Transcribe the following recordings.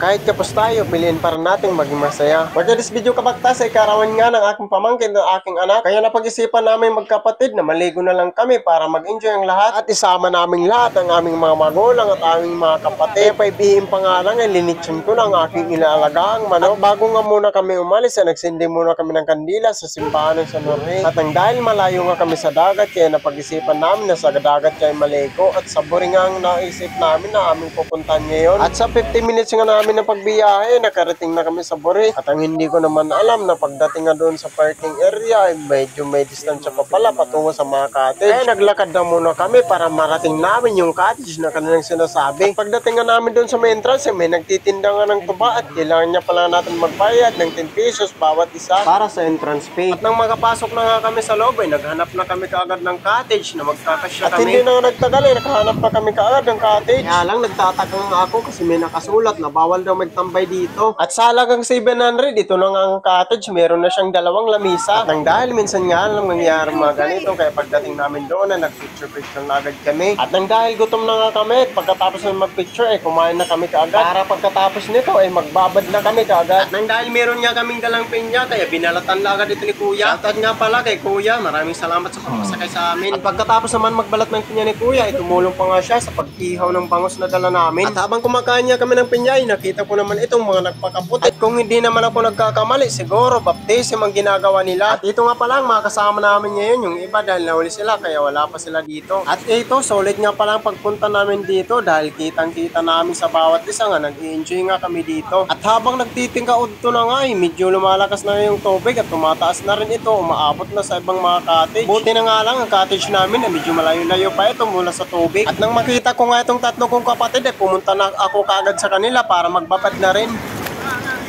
kahit kapos tayo, piliin para nating maging masaya. For this video kabagtas ay karawan nga ng aking pamangkin ng aking anak. Kaya napag-isipan namin magkapatid na maligo na lang kami para mag-enjoy ang lahat at isama naming lahat ang aming mga magulang at aming mga kapatid. Kaya paibihim pa nga lang ay linitsyon ko ng aking inaalagaang manok. At bago nga muna kami umalis ay nagsindi muna kami ng kandila sa simbahan ng San Jorge. At ang dahil malayo nga kami sa dagat kaya napag-isipan namin na sa dagat kaya maligo at sa Buri nga ang naisip namin na aming pupuntahan ngayon. At sa 50 minutes nga namin na pagbiyahe, nakarating na kami sa Buri. At ang hindi ko naman alam na pagdating nga doon sa parking area ay medyo may distansya pa pala patungo sa mga cottage. Kaya naglakad na muna kami para marating namin yung cottage na kanilang sinasabi. At pagdating nga namin doon sa main entrance ay may nagtitinda nga ng tuba at kailangan niya pala natin magbayad ng 10 pesos bawat isa para sa entrance fee. At nang makapasok na nga kami sa loob ay naghanap na kami kaagad ng cottage na magkakasya kami. At hindi na nagtagal ay nakahanap na kami kaagad ng cottage. Kaya lang nagtataka nga ako kasi may nakasulat na bawal daw magtambay dito. At sa halagang 700, ito na nga ang cottage, meron na siyang 2 lamisa. At nang dahil minsan nga lang nangyayari mga ganito, kaya pagdating namin doon na nagpicture-picture na agad kami. At nang dahil gutom na nga kami, at pagkatapos na magpicture ay kumain na kami kaagad. Para pagkatapos nito ay magbabad na kami kaagad. At nang dahil meron nga kaming dalang pinya, kaya binalatan na agad ito ni Kuya. At nga pala kay Kuya, maraming salamat sa pagpasakay sa amin. At pagkatapos naman magbalat ng pinya ni Kuya, ay tumulong pa nga siya sa pag-ihaw ng bangus na dala namin. At habang kumakain niya kami ng pinya, ay nakita ko naman itong mga nagpakaput. At kung hindi naman ako nagkakamali, siguro baptism ang ginagawa nila. At ito nga pala ang mga kasama namin ngayon, yung iba dahil nahuli sila kaya wala pa sila dito. At ito, solid nga pala ang pagpunta namin dito dahil kitang-kita namin sa bawat isa nga nag-i-enjoy nga kami dito. At habang nagtitingkaod to na nga ay medyo lumalakas na yung tubig at tumataas na rin ito, umaabot na sa ibang mga cottage. Buti na nga lang ang cottage namin ay medyo malayo-layo pa ito mula sa tubig. At nang makita ko nga itong tatlo kong kapatid ay pumunta na ako kaagad sa kanila para magbabad na rin.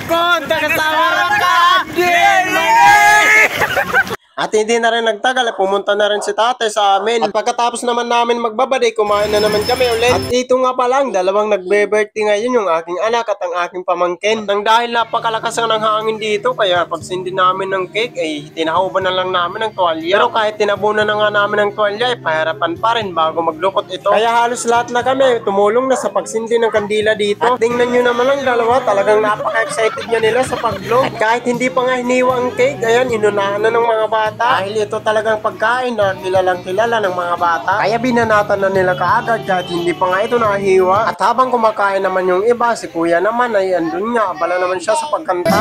Konta kasama ka! At hindi na rin nagtagal, pumunta na rin si tatay sa amin. At pagkatapos naman namin magbabad ay kumain na naman kami ulit. At ito nga pa lang, dalawang nagbe-birthday ngayon yung aking anak at ang aking pamangkin. Nang dahil napakalakas ng hangin dito, kaya pagsindi namin ng cake ay tinahuban na lang namin ng tuwalya. Pero kahit tinabunan na nga namin ng tuwalya ay pahirapan pa rin bago maglukot ito. Kaya halos lahat na kami tumulong na sa pagsindi ng kandila dito. At tingnan nyo naman ang dalawa, talagang napaka-excited niya nila sa pag-blow. At kahit hindi pa nga hiniwa ang cake, ayan, inunahan na ng mga bata. Dahil ito talagang pagkain na kilalang kilala ng mga bata. Kaya binanatan na nila kaagad kahit hindi pa nga ito nahiwa. At habang kumakain naman yung iba, si Kuya naman ay andun nga, abala naman siya sa pagkanta.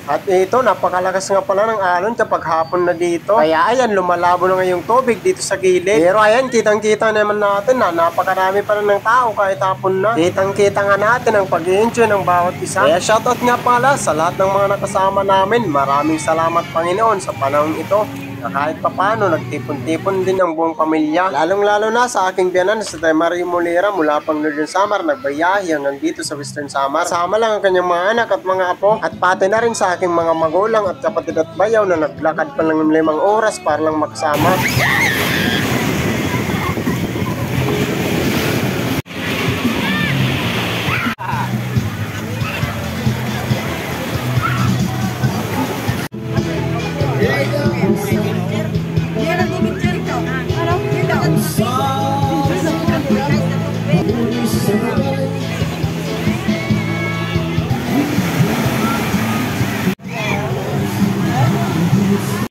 At ito, napakalakas nga pala ng alon kapag hapon na dito. Kaya ayan, lumalabo na nga yung tubig dito sa gilid. Pero ayan, kitang-kita naman natin na napakarami pa rin ng tao kahit hapon na. Kitang-kita nga natin ang pag-i-enjoy ng bawat isa. Kaya shoutout nga pala sa lahat ng mga nakasama namin. Maraming salamat Panginoon sa panahon ito. Na kahit papano, nagtipon-tipon din ang buong pamilya. Lalong-lalo na sa aking biyanan sa Marie Molera mula pang Northern Samar, nagbayahe hanggang dito sa Western Samar. Sama lang ang kanyang mga anak at mga apo. At pati na rin sa aking mga magulang at kapatid at bayaw na naglakad pa lang ng 5 oras para lang makasama.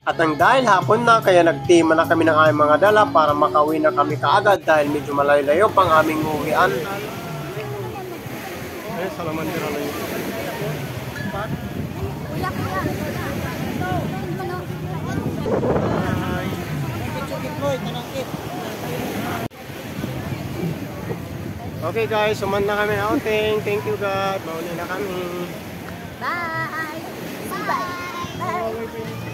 At ang dahil hapon na, kaya nagtima na kami ng aming mga dala para makauwi na kami kaagad dahil medyo malayo-layo pang aming uwian. Ay, salamandira na yun. Okay guys, suman na kami outing. Thank you God. Mauli na kami. Bye! Bye! Bye!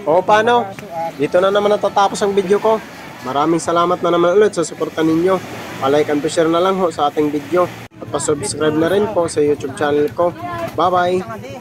O paano? Dito na naman natatapos ang video ko. Maraming salamat na naman ulit sa suporta ninyo. Pa-like and share na lang ho sa ating video. At pasubscribe na rin po sa YouTube channel ko. Bye-bye!